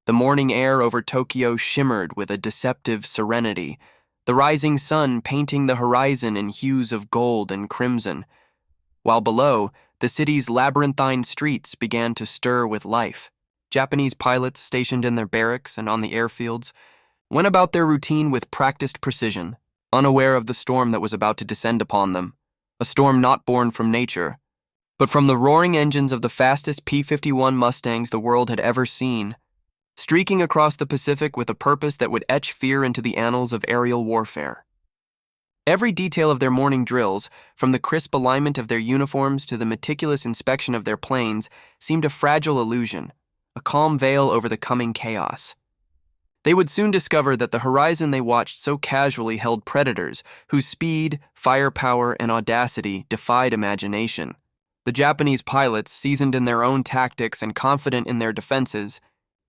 The morning air over Tokyo shimmered with a deceptive serenity, the rising sun painting the horizon in hues of gold and crimson, while below, the city's labyrinthine streets began to stir with life. Japanese pilots stationed in their barracks and on the airfields went about their routine with practiced precision, unaware of the storm that was about to descend upon them, a storm not born from nature, but from the roaring engines of the fastest P-51 Mustangs the world had ever seen, streaking across the Pacific with a purpose that would etch fear into the annals of aerial warfare. Every detail of their morning drills, from the crisp alignment of their uniforms to the meticulous inspection of their planes, seemed a fragile illusion, a calm veil over the coming chaos. They would soon discover that the horizon they watched so casually held predators whose speed, firepower, and audacity defied imagination. The Japanese pilots, seasoned in their own tactics and confident in their defenses,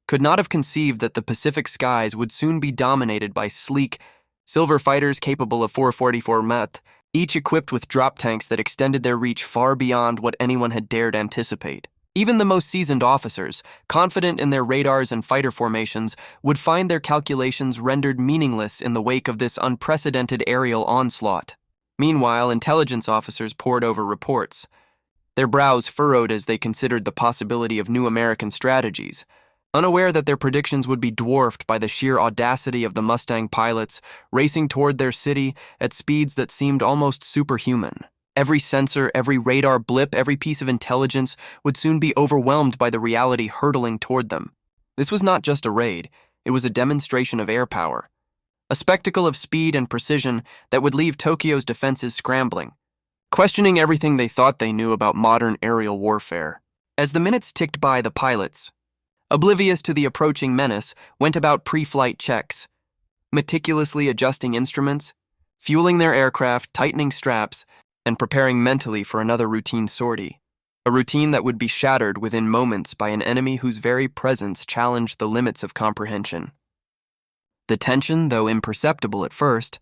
could not have conceived that the Pacific skies would soon be dominated by sleek, silver fighters capable of 444 Mach, each equipped with drop tanks that extended their reach far beyond what anyone had dared anticipate. Even the most seasoned officers, confident in their radars and fighter formations, would find their calculations rendered meaningless in the wake of this unprecedented aerial onslaught. Meanwhile, intelligence officers pored over reports, their brows furrowed as they considered the possibility of new American strategies, unaware that their predictions would be dwarfed by the sheer audacity of the Mustang pilots racing toward their city at speeds that seemed almost superhuman. Every sensor, every radar blip, every piece of intelligence would soon be overwhelmed by the reality hurtling toward them. This was not just a raid, it was a demonstration of air power, a spectacle of speed and precision that would leave Tokyo's defenses scrambling, questioning everything they thought they knew about modern aerial warfare. As the minutes ticked by, the pilots, oblivious to the approaching menace, went about pre-flight checks, meticulously adjusting instruments, fueling their aircraft, tightening straps, and preparing mentally for another routine sortie, a routine that would be shattered within moments by an enemy whose very presence challenged the limits of comprehension. The tension, though imperceptible at first,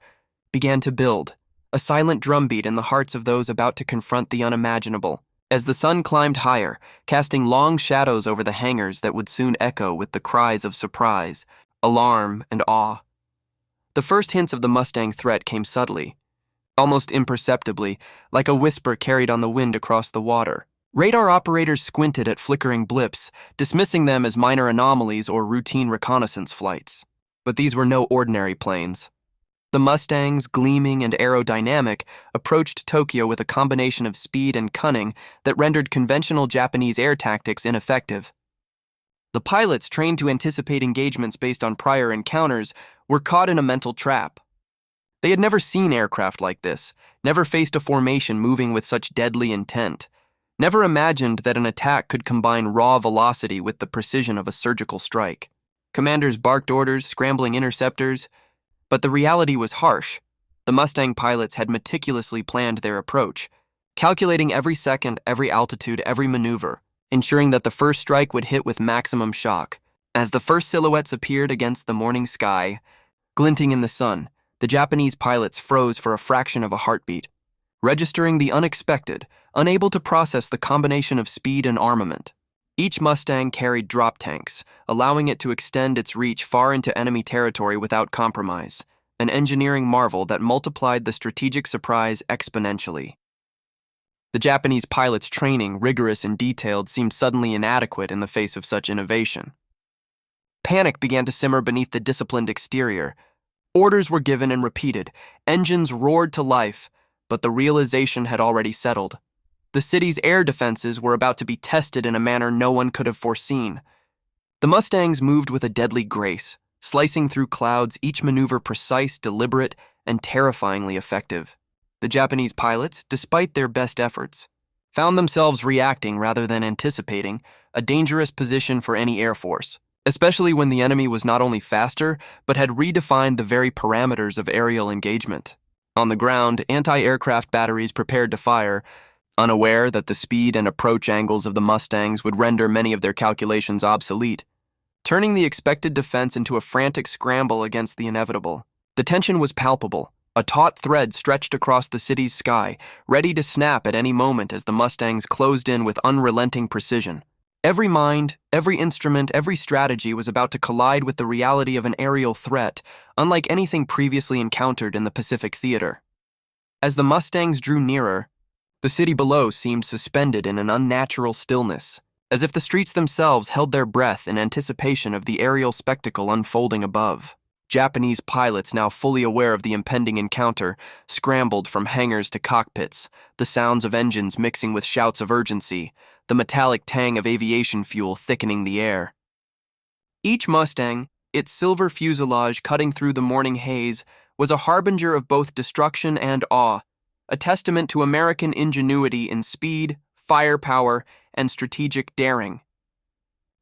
began to build, a silent drumbeat in the hearts of those about to confront the unimaginable, as the sun climbed higher, casting long shadows over the hangars that would soon echo with the cries of surprise, alarm, and awe. The first hints of the Mustang threat came subtly, almost imperceptibly, like a whisper carried on the wind across the water. Radar operators squinted at flickering blips, dismissing them as minor anomalies or routine reconnaissance flights. But these were no ordinary planes. The Mustangs, gleaming and aerodynamic, approached Tokyo with a combination of speed and cunning that rendered conventional Japanese air tactics ineffective. The pilots, trained to anticipate engagements based on prior encounters, were caught in a mental trap. They had never seen aircraft like this, never faced a formation moving with such deadly intent, never imagined that an attack could combine raw velocity with the precision of a surgical strike. Commanders barked orders, scrambling interceptors, but the reality was harsh. The Mustang pilots had meticulously planned their approach, calculating every second, every altitude, every maneuver, ensuring that the first strike would hit with maximum shock. As the first silhouettes appeared against the morning sky, glinting in the sun, the Japanese pilots froze for a fraction of a heartbeat, registering the unexpected, unable to process the combination of speed and armament. Each Mustang carried drop tanks, allowing it to extend its reach far into enemy territory without compromise, an engineering marvel that multiplied the strategic surprise exponentially. The Japanese pilots' training, rigorous and detailed, seemed suddenly inadequate in the face of such innovation. Panic began to simmer beneath the disciplined exterior. Orders were given and repeated, engines roared to life, but the realization had already settled. The city's air defenses were about to be tested in a manner no one could have foreseen. The Mustangs moved with a deadly grace, slicing through clouds, each maneuver precise, deliberate, and terrifyingly effective. The Japanese pilots, despite their best efforts, found themselves reacting rather than anticipating, a dangerous position for any air force, especially when the enemy was not only faster, but had redefined the very parameters of aerial engagement. On the ground, anti-aircraft batteries prepared to fire, unaware that the speed and approach angles of the Mustangs would render many of their calculations obsolete, turning the expected defense into a frantic scramble against the inevitable. The tension was palpable, a taut thread stretched across the city's sky, ready to snap at any moment as the Mustangs closed in with unrelenting precision. Every mind, every instrument, every strategy was about to collide with the reality of an aerial threat, unlike anything previously encountered in the Pacific theater. As the Mustangs drew nearer, the city below seemed suspended in an unnatural stillness, as if the streets themselves held their breath in anticipation of the aerial spectacle unfolding above. Japanese pilots, now fully aware of the impending encounter, scrambled from hangars to cockpits, the sounds of engines mixing with shouts of urgency, the metallic tang of aviation fuel thickening the air. Each Mustang, its silver fuselage cutting through the morning haze, was a harbinger of both destruction and awe, a testament to American ingenuity in speed, firepower, and strategic daring.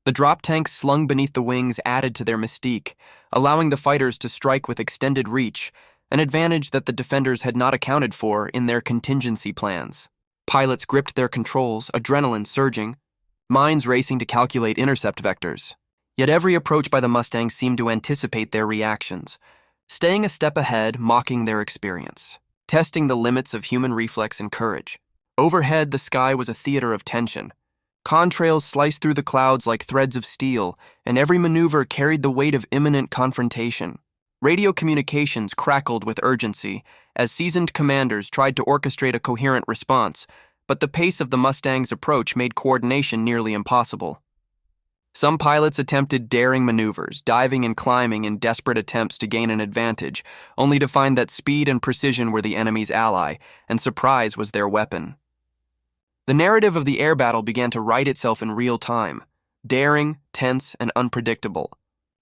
The drop tanks slung beneath the wings added to their mystique, allowing the fighters to strike with extended reach, an advantage that the defenders had not accounted for in their contingency plans. Pilots gripped their controls, adrenaline surging, minds racing to calculate intercept vectors. Yet every approach by the Mustangs seemed to anticipate their reactions, staying a step ahead, mocking their experience, testing the limits of human reflex and courage. Overhead, the sky was a theater of tension. Contrails sliced through the clouds like threads of steel, and every maneuver carried the weight of imminent confrontation. Radio communications crackled with urgency as seasoned commanders tried to orchestrate a coherent response, but the pace of the Mustang's approach made coordination nearly impossible. Some pilots attempted daring maneuvers, diving and climbing in desperate attempts to gain an advantage, only to find that speed and precision were the enemy's ally, and surprise was their weapon. The narrative of the air battle began to write itself in real time, daring, tense, and unpredictable,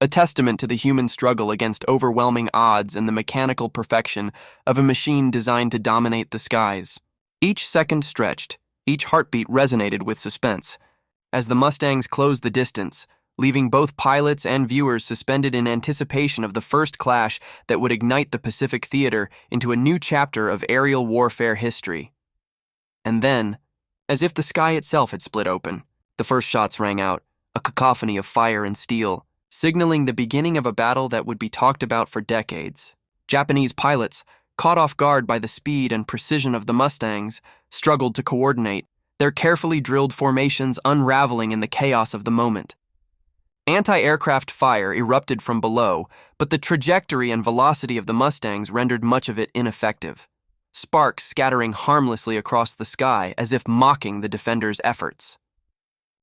a testament to the human struggle against overwhelming odds and the mechanical perfection of a machine designed to dominate the skies. Each second stretched, each heartbeat resonated with suspense, as the Mustangs closed the distance, leaving both pilots and viewers suspended in anticipation of the first clash that would ignite the Pacific theater into a new chapter of aerial warfare history. And then, as if the sky itself had split open, the first shots rang out, a cacophony of fire and steel, signaling the beginning of a battle that would be talked about for decades. Japanese pilots, caught off guard by the speed and precision of the Mustangs, struggled to coordinate, their carefully drilled formations unraveling in the chaos of the moment. Anti-aircraft fire erupted from below, but the trajectory and velocity of the Mustangs rendered much of it ineffective, sparks scattering harmlessly across the sky as if mocking the defenders' efforts.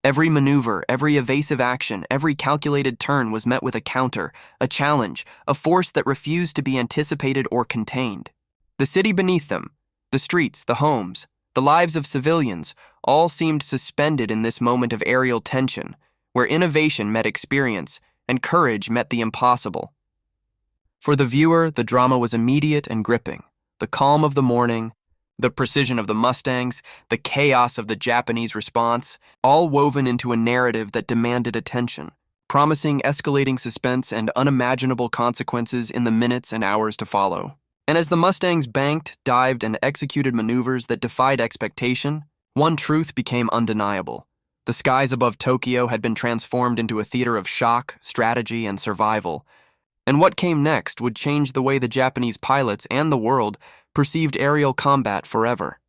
Every maneuver, every evasive action, every calculated turn was met with a counter, a challenge, a force that refused to be anticipated or contained. The city beneath them, the streets, the homes, the lives of civilians, all seemed suspended in this moment of aerial tension, where innovation met experience and courage met the impossible. For the viewer, the drama was immediate and gripping. The calm of the morning, the precision of the Mustangs, the chaos of the Japanese response, all woven into a narrative that demanded attention, promising escalating suspense and unimaginable consequences in the minutes and hours to follow. And as the Mustangs banked, dived, and executed maneuvers that defied expectation, one truth became undeniable. The skies above Tokyo had been transformed into a theater of shock, strategy, and survival. And what came next would change the way the Japanese pilots and the world perceived aerial combat forever.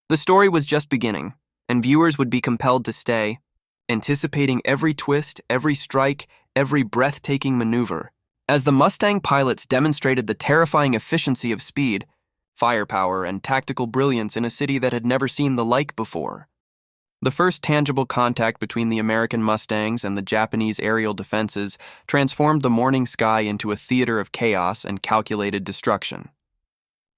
The story was just beginning, and viewers would be compelled to stay, anticipating every twist, every strike, every breathtaking maneuver. As the Mustang pilots demonstrated the terrifying efficiency of speed, firepower, and tactical brilliance in a city that had never seen the like before. The first tangible contact between the American Mustangs and the Japanese aerial defenses transformed the morning sky into a theater of chaos and calculated destruction.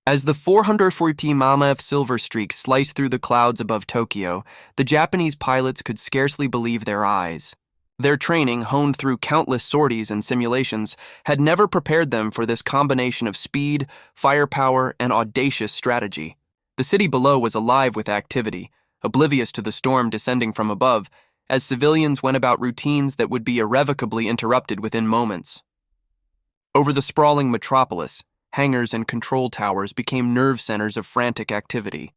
As the 440 mm silver streak sliced through the clouds above Tokyo, the Japanese pilots could scarcely believe their eyes. Their training, honed through countless sorties and simulations, had never prepared them for this combination of speed, firepower, and audacious strategy. The city below was alive with activity, oblivious to the storm descending from above, as civilians went about routines that would be irrevocably interrupted within moments. Over the sprawling metropolis, hangars and control towers became nerve centers of frantic activity,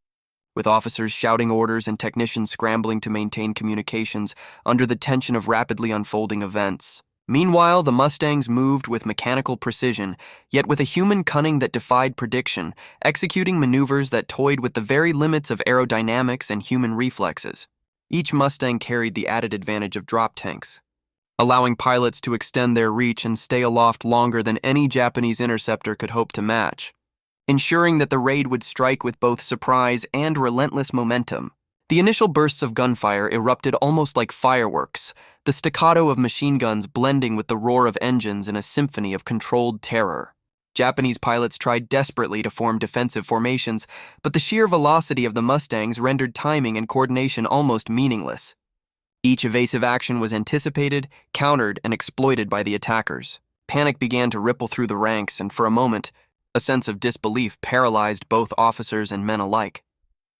with officers shouting orders and technicians scrambling to maintain communications under the tension of rapidly unfolding events. Meanwhile, the Mustangs moved with mechanical precision, yet with a human cunning that defied prediction, executing maneuvers that toyed with the very limits of aerodynamics and human reflexes. Each Mustang carried the added advantage of drop tanks, allowing pilots to extend their reach and stay aloft longer than any Japanese interceptor could hope to match, ensuring that the raid would strike with both surprise and relentless momentum. The initial bursts of gunfire erupted almost like fireworks, the staccato of machine guns blending with the roar of engines in a symphony of controlled terror. Japanese pilots tried desperately to form defensive formations, but the sheer velocity of the Mustangs rendered timing and coordination almost meaningless. Each evasive action was anticipated, countered, and exploited by the attackers. Panic began to ripple through the ranks, and for a moment, a sense of disbelief paralyzed both officers and men alike.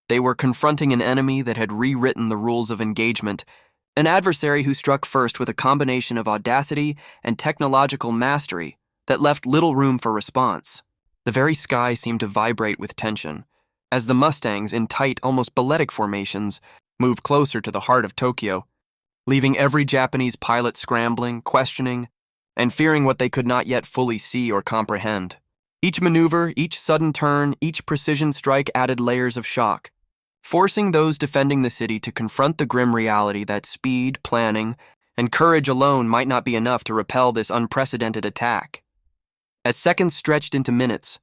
They were confronting an enemy that had rewritten the rules of engagement, an adversary who struck first with a combination of audacity and technological mastery that left little room for response. The very sky seemed to vibrate with tension, as the Mustangs, in tight, almost balletic formations, moved closer to the heart of Tokyo, leaving every Japanese pilot scrambling, questioning, and fearing what they could not yet fully see or comprehend. Each maneuver, each sudden turn, each precision strike added layers of shock, forcing those defending the city to confront the grim reality that speed, planning, and courage alone might not be enough to repel this unprecedented attack. As seconds stretched into minutes,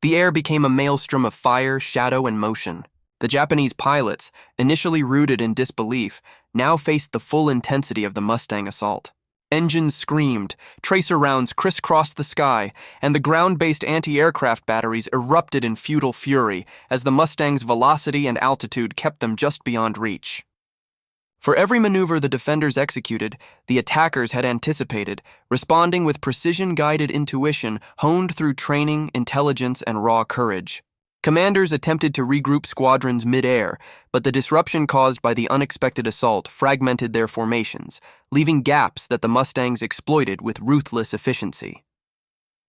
the air became a maelstrom of fire, shadow, and motion. The Japanese pilots, initially rooted in disbelief, now faced the full intensity of the Mustang assault. Engines screamed, tracer rounds crisscrossed the sky, and the ground-based anti-aircraft batteries erupted in futile fury as the Mustang's velocity and altitude kept them just beyond reach. For every maneuver the defenders executed, the attackers had anticipated, responding with precision-guided intuition honed through training, intelligence, and raw courage. Commanders attempted to regroup squadrons mid-air, but the disruption caused by the unexpected assault fragmented their formations, leaving gaps that the Mustangs exploited with ruthless efficiency.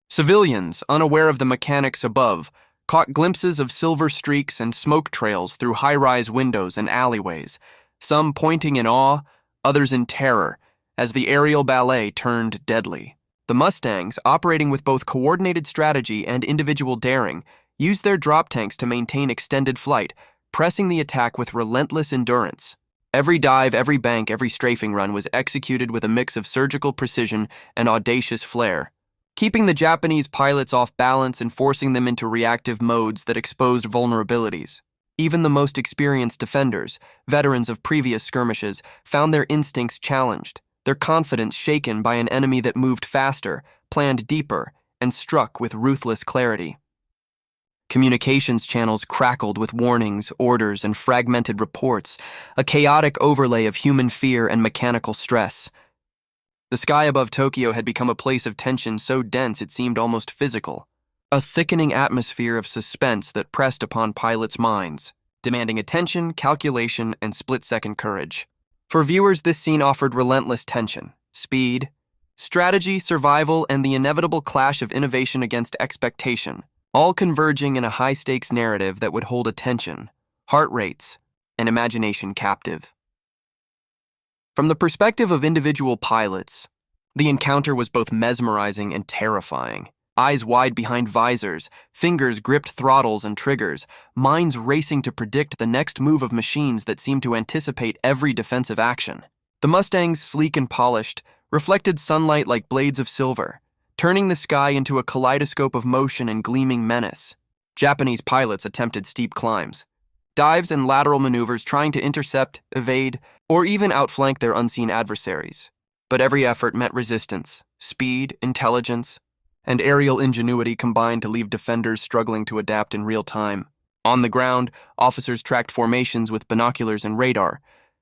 Civilians, unaware of the mechanics above, caught glimpses of silver streaks and smoke trails through high-rise windows and alleyways, some pointing in awe, others in terror, as the aerial ballet turned deadly. The Mustangs, operating with both coordinated strategy and individual daring, used their drop tanks to maintain extended flight, pressing the attack with relentless endurance. Every dive, every bank, every strafing run was executed with a mix of surgical precision and audacious flair, keeping the Japanese pilots off balance and forcing them into reactive modes that exposed vulnerabilities. Even the most experienced defenders, veterans of previous skirmishes, found their instincts challenged, their confidence shaken by an enemy that moved faster, planned deeper, and struck with ruthless clarity. Communications channels crackled with warnings, orders, and fragmented reports, a chaotic overlay of human fear and mechanical stress. The sky above Tokyo had become a place of tension so dense it seemed almost physical, a thickening atmosphere of suspense that pressed upon pilots' minds, demanding attention, calculation, and split-second courage. For viewers, this scene offered relentless tension, speed, strategy, survival, and the inevitable clash of innovation against expectation, all converging in a high-stakes narrative that would hold attention, heart rates, and imagination captive. From the perspective of individual pilots, the encounter was both mesmerizing and terrifying. Eyes wide behind visors, fingers gripped throttles and triggers, minds racing to predict the next move of machines that seemed to anticipate every defensive action. The Mustangs, sleek and polished, reflected sunlight like blades of silver, turning the sky into a kaleidoscope of motion and gleaming menace. Japanese pilots attempted steep climbs, dives and lateral maneuvers trying to intercept, evade, or even outflank their unseen adversaries. But every effort met resistance. Speed, intelligence, and aerial ingenuity combined to leave defenders struggling to adapt in real time. On the ground, officers tracked formations with binoculars and radar,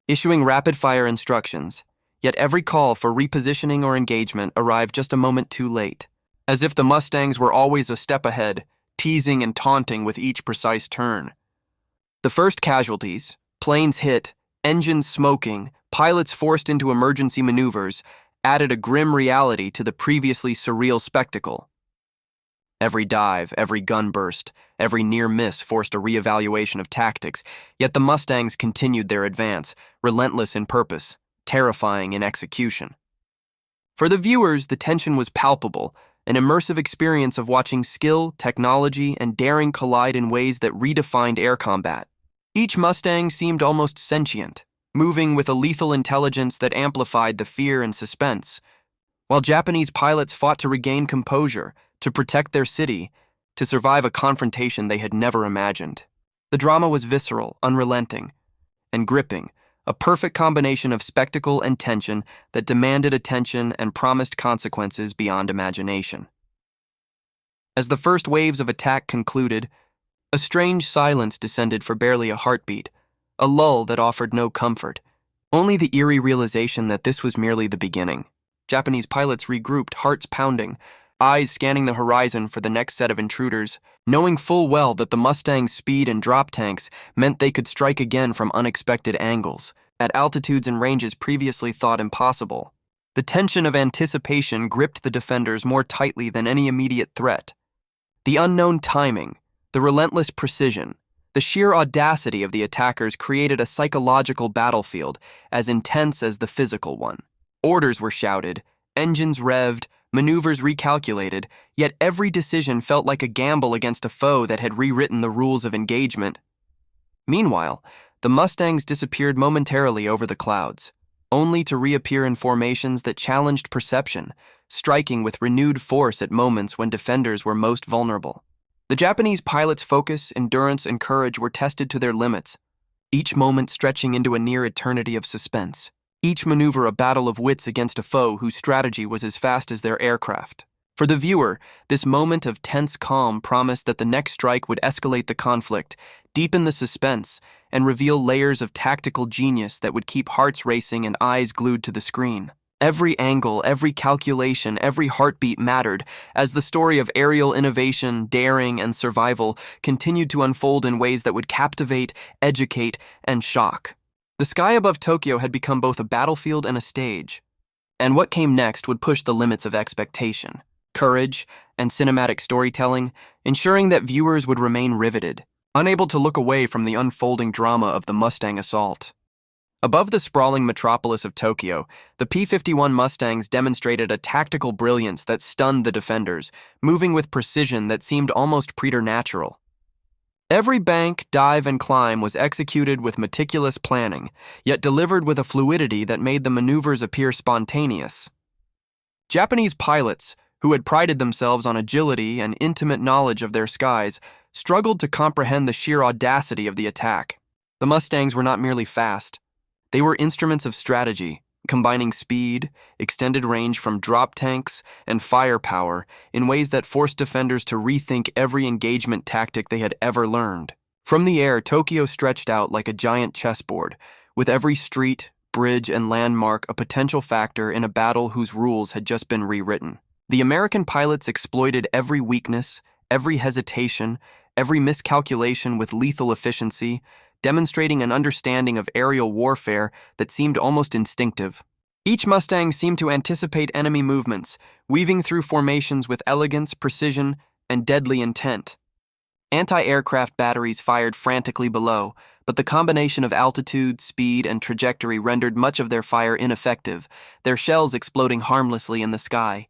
issuing rapid-fire instructions. Yet every call for repositioning or engagement arrived just a moment too late, as if the Mustangs were always a step ahead, teasing and taunting with each precise turn. The first casualties, planes hit, engines smoking, pilots forced into emergency maneuvers, added a grim reality to the previously surreal spectacle. Every dive, every gun burst, every near miss forced a reevaluation of tactics, yet the Mustangs continued their advance, relentless in purpose, terrifying in execution. For the viewers, the tension was palpable, an immersive experience of watching skill, technology, and daring collide in ways that redefined air combat. Each Mustang seemed almost sentient, moving with a lethal intelligence that amplified the fear and suspense, while Japanese pilots fought to regain composure, to protect their city, to survive a confrontation they had never imagined. The drama was visceral, unrelenting, and gripping, a perfect combination of spectacle and tension that demanded attention and promised consequences beyond imagination. As the first waves of attack concluded, a strange silence descended for barely a heartbeat, a lull that offered no comfort, only the eerie realization that this was merely the beginning. Japanese pilots regrouped, hearts pounding, eyes scanning the horizon for the next set of intruders, knowing full well that the Mustang's speed and drop tanks meant they could strike again from unexpected angles, at altitudes and ranges previously thought impossible. The tension of anticipation gripped the defenders more tightly than any immediate threat. The unknown timing, the relentless precision, the sheer audacity of the attackers created a psychological battlefield as intense as the physical one. Orders were shouted, engines revved, maneuvers recalculated, yet every decision felt like a gamble against a foe that had rewritten the rules of engagement. Meanwhile, the Mustangs disappeared momentarily over the clouds, only to reappear in formations that challenged perception, striking with renewed force at moments when defenders were most vulnerable. The Japanese pilots' focus, endurance, and courage were tested to their limits, each moment stretching into a near eternity of suspense. Each maneuver a battle of wits against a foe whose strategy was as fast as their aircraft. For the viewer, this moment of tense calm promised that the next strike would escalate the conflict, deepen the suspense, and reveal layers of tactical genius that would keep hearts racing and eyes glued to the screen. Every angle, every calculation, every heartbeat mattered as the story of aerial innovation, daring, and survival continued to unfold in ways that would captivate, educate, and shock. The sky above Tokyo had become both a battlefield and a stage, and what came next would push the limits of expectation, courage, and cinematic storytelling, ensuring that viewers would remain riveted, unable to look away from the unfolding drama of the Mustang assault. Above the sprawling metropolis of Tokyo, the P-51 Mustangs demonstrated a tactical brilliance that stunned the defenders, moving with precision that seemed almost preternatural. Every bank, dive, and climb was executed with meticulous planning, yet delivered with a fluidity that made the maneuvers appear spontaneous. Japanese pilots, who had prided themselves on agility and intimate knowledge of their skies, struggled to comprehend the sheer audacity of the attack. The Mustangs were not merely fast. They were instruments of strategy, combining speed, extended range from drop tanks, and firepower in ways that forced defenders to rethink every engagement tactic they had ever learned. From the air, Tokyo stretched out like a giant chessboard, with every street, bridge, and landmark a potential factor in a battle whose rules had just been rewritten. The American pilots exploited every weakness, every hesitation, every miscalculation with lethal efficiency, demonstrating an understanding of aerial warfare that seemed almost instinctive. Each Mustang seemed to anticipate enemy movements, weaving through formations with elegance, precision, and deadly intent. Anti-aircraft batteries fired frantically below, but the combination of altitude, speed, and trajectory rendered much of their fire ineffective, their shells exploding harmlessly in the sky.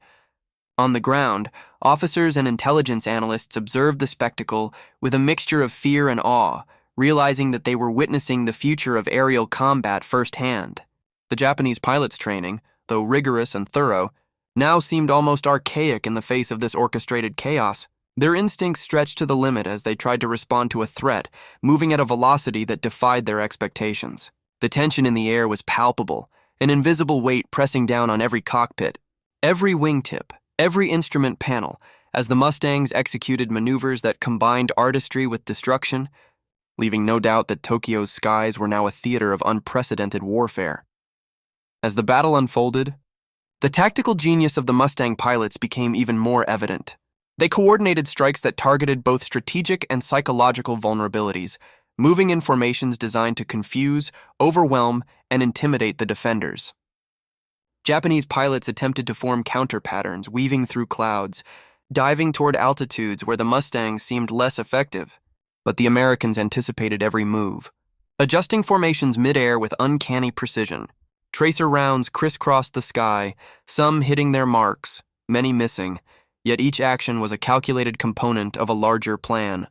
On the ground, officers and intelligence analysts observed the spectacle with a mixture of fear and awe, realizing that they were witnessing the future of aerial combat firsthand. The Japanese pilots' training, though rigorous and thorough, now seemed almost archaic in the face of this orchestrated chaos. Their instincts stretched to the limit as they tried to respond to a threat, moving at a velocity that defied their expectations. The tension in the air was palpable, an invisible weight pressing down on every cockpit, every wingtip, every instrument panel, as the Mustangs executed maneuvers that combined artistry with destruction, leaving no doubt that Tokyo's skies were now a theater of unprecedented warfare. As the battle unfolded, the tactical genius of the Mustang pilots became even more evident. They coordinated strikes that targeted both strategic and psychological vulnerabilities, moving in formations designed to confuse, overwhelm, and intimidate the defenders. Japanese pilots attempted to form counter patterns, weaving through clouds, diving toward altitudes where the Mustangs seemed less effective. But the Americans anticipated every move, adjusting formations mid-air with uncanny precision. Tracer rounds crisscrossed the sky, some hitting their marks, many missing, yet each action was a calculated component of a larger plan.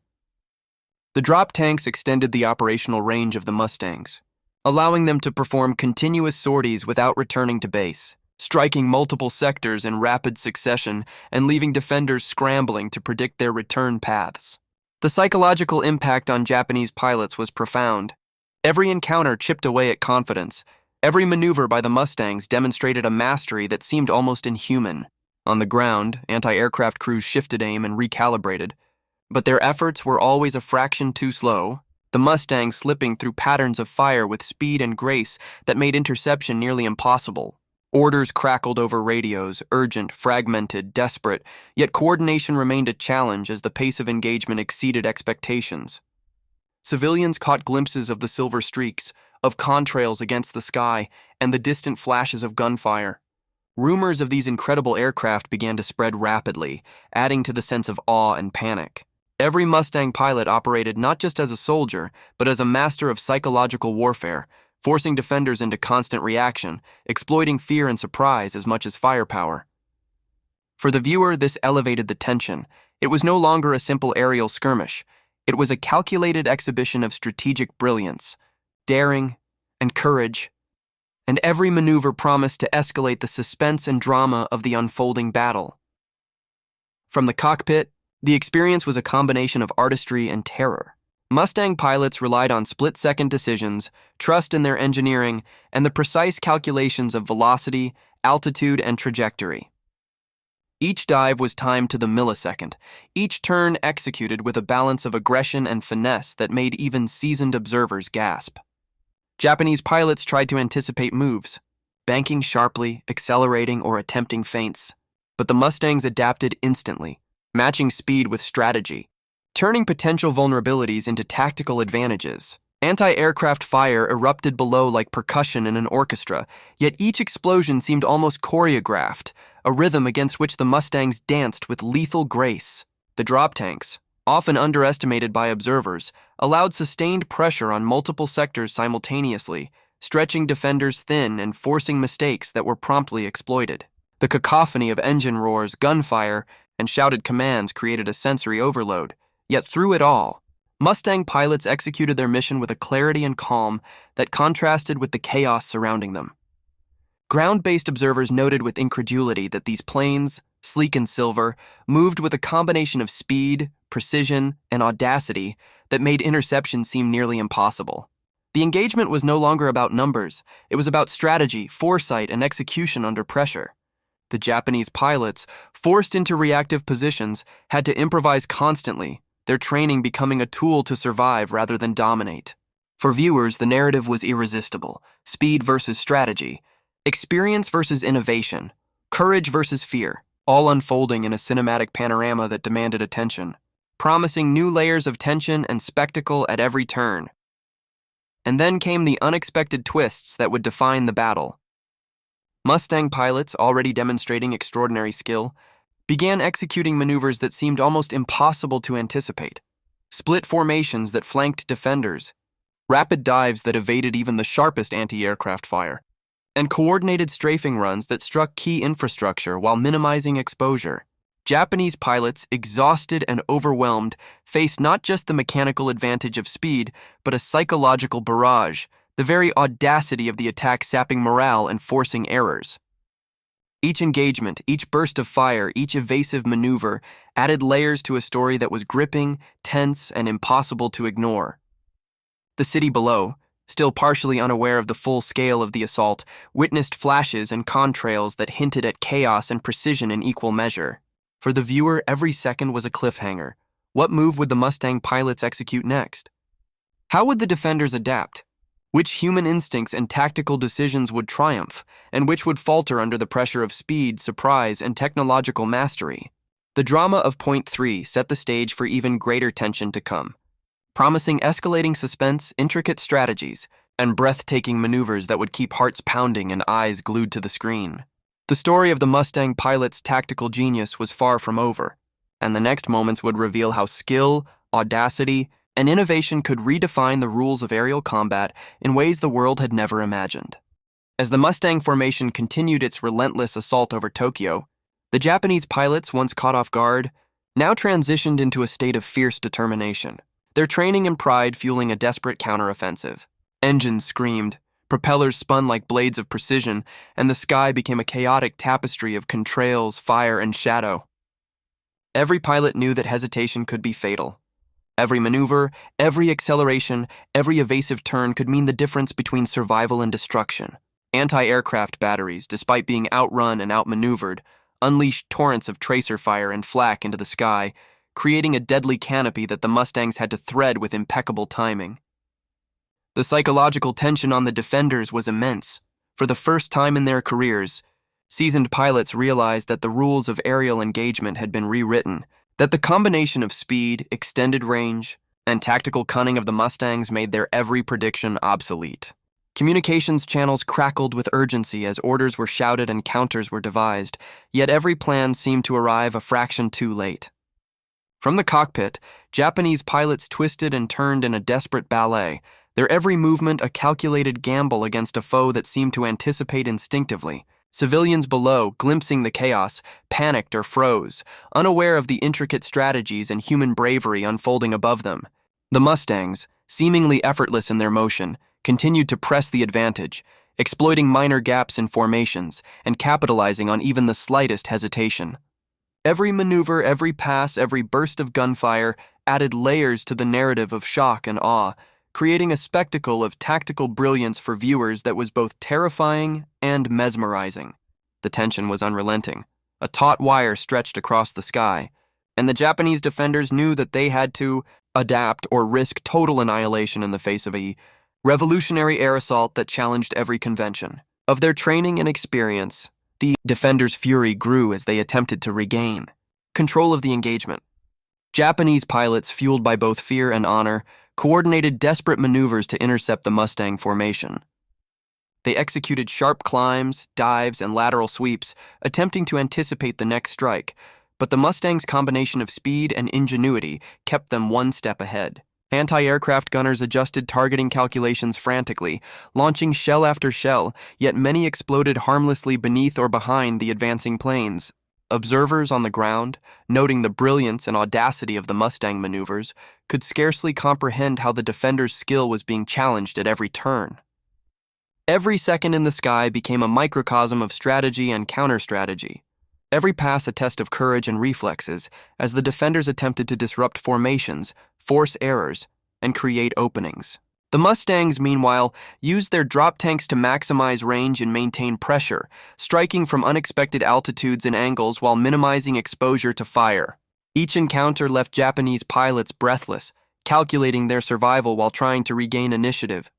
The drop tanks extended the operational range of the Mustangs, allowing them to perform continuous sorties without returning to base, striking multiple sectors in rapid succession and leaving defenders scrambling to predict their return paths. The psychological impact on Japanese pilots was profound. Every encounter chipped away at confidence. Every maneuver by the Mustangs demonstrated a mastery that seemed almost inhuman. On the ground, anti-aircraft crews shifted aim and recalibrated, but their efforts were always a fraction too slow, the Mustangs slipping through patterns of fire with speed and grace that made interception nearly impossible. Orders crackled over radios, urgent, fragmented, desperate, yet coordination remained a challenge as the pace of engagement exceeded expectations. Civilians caught glimpses of the silver streaks, of contrails against the sky, and the distant flashes of gunfire. Rumors of these incredible aircraft began to spread rapidly, adding to the sense of awe and panic. Every Mustang pilot operated not just as a soldier, but as a master of psychological warfare, forcing defenders into constant reaction, exploiting fear and surprise as much as firepower. For the viewer, this elevated the tension. It was no longer a simple aerial skirmish. It was a calculated exhibition of strategic brilliance, daring, and courage, and every maneuver promised to escalate the suspense and drama of the unfolding battle. From the cockpit, the experience was a combination of artistry and terror. Mustang pilots relied on split-second decisions, trust in their engineering, and the precise calculations of velocity, altitude, and trajectory. Each dive was timed to the millisecond, each turn executed with a balance of aggression and finesse that made even seasoned observers gasp. Japanese pilots tried to anticipate moves, banking sharply, accelerating, or attempting feints, but the Mustangs adapted instantly, matching speed with strategy, turning potential vulnerabilities into tactical advantages. Anti-aircraft fire erupted below like percussion in an orchestra, yet each explosion seemed almost choreographed, a rhythm against which the Mustangs danced with lethal grace. The drop tanks, often underestimated by observers, allowed sustained pressure on multiple sectors simultaneously, stretching defenders thin and forcing mistakes that were promptly exploited. The cacophony of engine roars, gunfire, and shouted commands created a sensory overload. Yet through it all, Mustang pilots executed their mission with a clarity and calm that contrasted with the chaos surrounding them. Ground-based observers noted with incredulity that these planes, sleek and silver, moved with a combination of speed, precision, and audacity that made interception seem nearly impossible. The engagement was no longer about numbers. It was about strategy, foresight, and execution under pressure. The Japanese pilots, forced into reactive positions, had to improvise constantly, their training becoming a tool to survive rather than dominate. For viewers, the narrative was irresistible: speed versus strategy, experience versus innovation, courage versus fear, all unfolding in a cinematic panorama that demanded attention, promising new layers of tension and spectacle at every turn. And then came the unexpected twists that would define the battle. Mustang pilots, already demonstrating extraordinary skill, began executing maneuvers that seemed almost impossible to anticipate. Split formations that flanked defenders, rapid dives that evaded even the sharpest anti-aircraft fire, and coordinated strafing runs that struck key infrastructure while minimizing exposure. Japanese pilots, exhausted and overwhelmed, faced not just the mechanical advantage of speed, but a psychological barrage, the very audacity of the attack sapping morale and forcing errors. Each engagement, each burst of fire, each evasive maneuver added layers to a story that was gripping, tense, and impossible to ignore. The city below, still partially unaware of the full scale of the assault, witnessed flashes and contrails that hinted at chaos and precision in equal measure. For the viewer, every second was a cliffhanger. What move would the Mustang pilots execute next? How would the defenders adapt? Which human instincts and tactical decisions would triumph, and which would falter under the pressure of speed, surprise, and technological mastery? The drama of Point 3 set the stage for even greater tension to come, promising escalating suspense, intricate strategies, and breathtaking maneuvers that would keep hearts pounding and eyes glued to the screen. The story of the Mustang pilot's tactical genius was far from over, and the next moments would reveal how skill, audacity, and innovation could redefine the rules of aerial combat in ways the world had never imagined. As the Mustang formation continued its relentless assault over Tokyo, the Japanese pilots, once caught off guard, now transitioned into a state of fierce determination, their training and pride fueling a desperate counteroffensive. Engines screamed, propellers spun like blades of precision, and the sky became a chaotic tapestry of contrails, fire, and shadow. Every pilot knew that hesitation could be fatal. Every maneuver, every acceleration, every evasive turn could mean the difference between survival and destruction. Anti-aircraft batteries, despite being outrun and outmaneuvered, unleashed torrents of tracer fire and flak into the sky, creating a deadly canopy that the Mustangs had to thread with impeccable timing. The psychological tension on the defenders was immense. For the first time in their careers, seasoned pilots realized that the rules of aerial engagement had been rewritten, that the combination of speed, extended range, and tactical cunning of the Mustangs made their every prediction obsolete. Communications channels crackled with urgency as orders were shouted and counters were devised, yet every plan seemed to arrive a fraction too late. From the cockpit, Japanese pilots twisted and turned in a desperate ballet, their every movement a calculated gamble against a foe that seemed to anticipate instinctively. Civilians below, glimpsing the chaos, panicked or froze, unaware of the intricate strategies and human bravery unfolding above them. The Mustangs, seemingly effortless in their motion, continued to press the advantage, exploiting minor gaps in formations and capitalizing on even the slightest hesitation. Every maneuver, every pass, every burst of gunfire added layers to the narrative of shock and awe, creating a spectacle of tactical brilliance for viewers that was both terrifying and mesmerizing. The tension was unrelenting. A taut wire stretched across the sky, and the Japanese defenders knew that they had to adapt or risk total annihilation in the face of a revolutionary air assault that challenged every convention. Of their training and experience, the defenders' fury grew as they attempted to regain control of the engagement. Japanese pilots, fueled by both fear and honor, coordinated desperate maneuvers to intercept the Mustang formation. They executed sharp climbs, dives, and lateral sweeps, attempting to anticipate the next strike, but the Mustang's combination of speed and ingenuity kept them one step ahead. Anti-aircraft gunners adjusted targeting calculations frantically, launching shell after shell, yet many exploded harmlessly beneath or behind the advancing planes. Observers on the ground, noting the brilliance and audacity of the Mustang maneuvers, could scarcely comprehend how the defenders' skill was being challenged at every turn. Every second in the sky became a microcosm of strategy and counter-strategy. Every pass a test of courage and reflexes as the defenders attempted to disrupt formations, force errors, and create openings. The Mustangs, meanwhile, used their drop tanks to maximize range and maintain pressure, striking from unexpected altitudes and angles while minimizing exposure to fire. Each encounter left Japanese pilots breathless, calculating their survival while trying to regain initiative.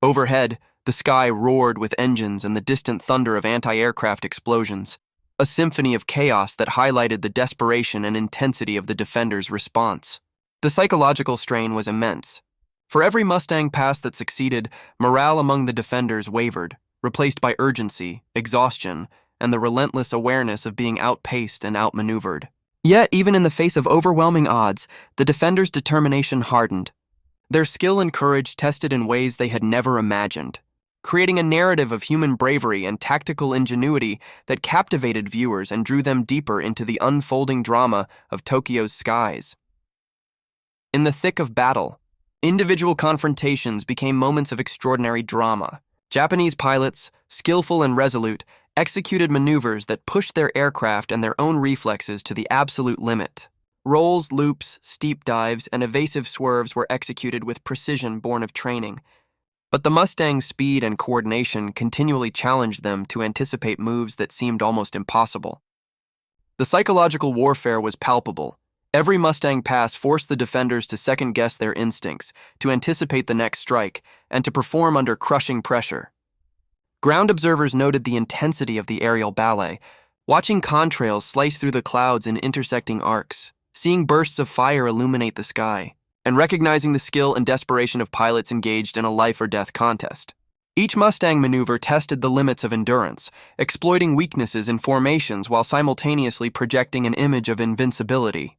Overhead, the sky roared with engines and the distant thunder of anti-aircraft explosions, a symphony of chaos that highlighted the desperation and intensity of the defenders' response. The psychological strain was immense. For every Mustang pass that succeeded, morale among the defenders wavered, replaced by urgency, exhaustion, and the relentless awareness of being outpaced and outmaneuvered. Yet, even in the face of overwhelming odds, the defenders' determination hardened. Their skill and courage tested in ways they had never imagined, creating a narrative of human bravery and tactical ingenuity that captivated viewers and drew them deeper into the unfolding drama of Tokyo's skies. In the thick of battle, individual confrontations became moments of extraordinary drama. Japanese pilots, skillful and resolute, executed maneuvers that pushed their aircraft and their own reflexes to the absolute limit. Rolls, loops, steep dives, and evasive swerves were executed with precision born of training. But the Mustang's speed and coordination continually challenged them to anticipate moves that seemed almost impossible. The psychological warfare was palpable. Every Mustang pass forced the defenders to second-guess their instincts, to anticipate the next strike, and to perform under crushing pressure. Ground observers noted the intensity of the aerial ballet, watching contrails slice through the clouds in intersecting arcs, seeing bursts of fire illuminate the sky, and recognizing the skill and desperation of pilots engaged in a life-or-death contest. Each Mustang maneuver tested the limits of endurance, exploiting weaknesses in formations while simultaneously projecting an image of invincibility.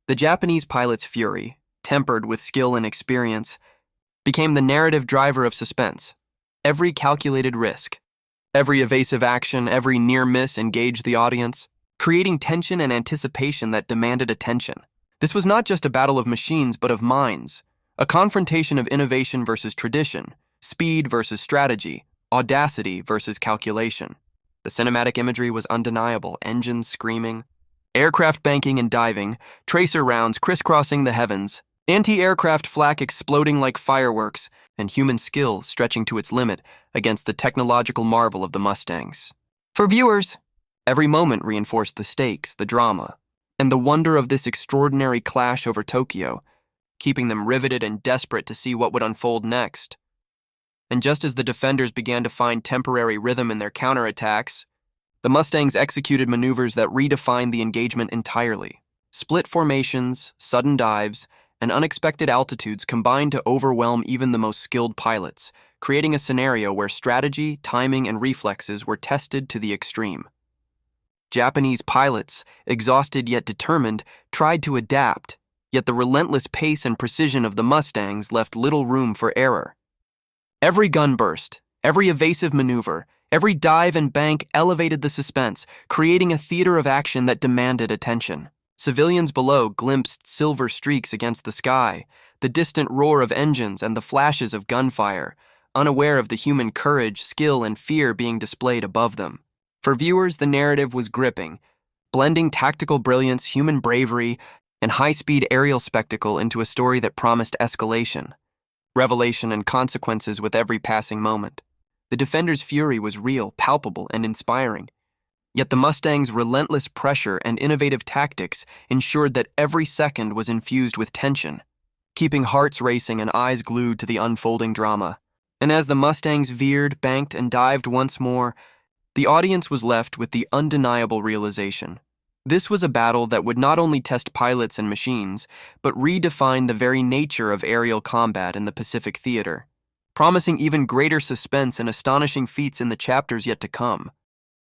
The Japanese pilot's fury, tempered with skill and experience, became the narrative driver of suspense. Every calculated risk, every evasive action, every near miss engaged the audience, creating tension and anticipation that demanded attention. This was not just a battle of machines, but of minds, A confrontation of innovation versus tradition, speed versus strategy, audacity versus calculation. The cinematic imagery was undeniable, engines screaming, aircraft banking and diving, tracer rounds crisscrossing the heavens, anti-aircraft flak exploding like fireworks, and human skill stretching to its limit against the technological marvel of the Mustangs. For viewers, every moment reinforced the stakes, the drama, and the wonder of this extraordinary clash over Tokyo, keeping them riveted and desperate to see what would unfold next. And just as the defenders began to find temporary rhythm in their counterattacks, the Mustangs executed maneuvers that redefined the engagement entirely. Split formations, sudden dives, and unexpected altitudes combined to overwhelm even the most skilled pilots, creating a scenario where strategy, timing, and reflexes were tested to the extreme. Japanese pilots, exhausted yet determined, tried to adapt, yet the relentless pace and precision of the Mustangs left little room for error. Every gunburst, every evasive maneuver, every dive and bank elevated the suspense, creating a theater of action that demanded attention. Civilians below glimpsed silver streaks against the sky, the distant roar of engines and the flashes of gunfire, unaware of the human courage, skill, and fear being displayed above them. For viewers, the narrative was gripping, blending tactical brilliance, human bravery, and high-speed aerial spectacle into a story that promised escalation, revelation, and consequences with every passing moment. The defenders' fury was real, palpable, and inspiring. Yet the Mustangs' relentless pressure and innovative tactics ensured that every second was infused with tension, keeping hearts racing and eyes glued to the unfolding drama. And as the Mustangs veered, banked, and dived once more, the audience was left with the undeniable realization. This was a battle that would not only test pilots and machines, but redefine the very nature of aerial combat in the Pacific theater, promising even greater suspense and astonishing feats in the chapters yet to come.